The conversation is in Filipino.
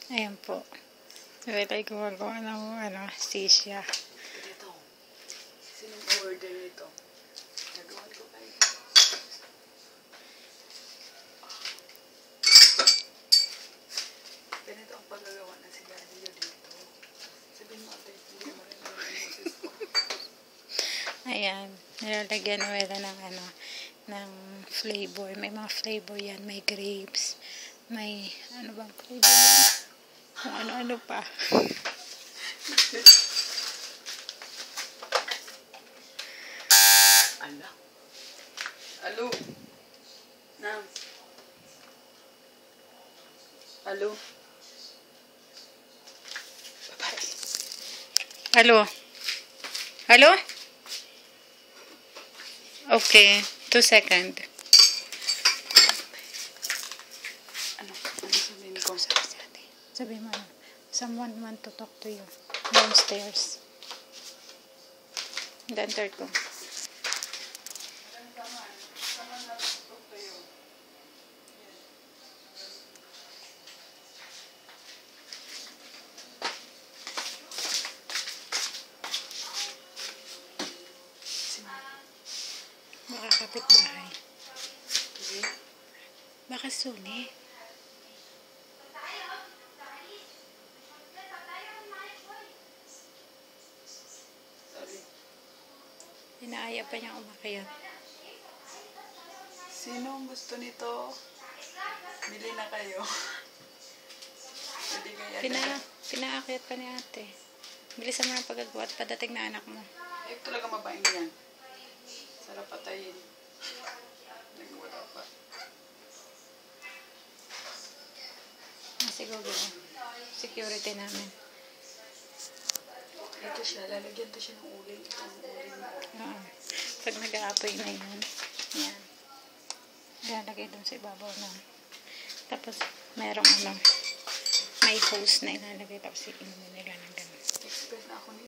Ayan po. Tayo gumagawa ng sisya. Dito. Sinong order nito? Nagawan ko kayo. Ganito ang paggagawa na si Daddy dito. Sabihin mo, ate, hindi mo rin ang boses ko. Ayan. Nilalagyan nila ng flavor. May mga flavor yan. May grapes. May, ano bang flavor yan? Kung ano-ano pa. Ala. Alo. Nam. Alo. Babae. Hello? Hello? Okay. 2 seconds. Ano sabihin ko? Sabi mo, someone want to talk to you downstairs. Enter ko. Baka kapitbahay. Baka suni. Inaaya pa niyang umakyat. Sino ang gusto nito? Bili na kayo. Hindi kaya Pinaakyat pa ni ate. Bilisan mo ng pagagawa at padating na anak mo. eh, talaga mabaing yan. Sarap patayin. Nagwala pa. Siguro, security namin. Ito siya, lalagyan to siya ng uling. Itong uling. Oo. Pag nag-aapoy na yun, yan. Lalagay dun sa ibabaw na. Tapos, merong may hose na ilalagay tapos iinumin nila ng ganun. Expert na ako nito.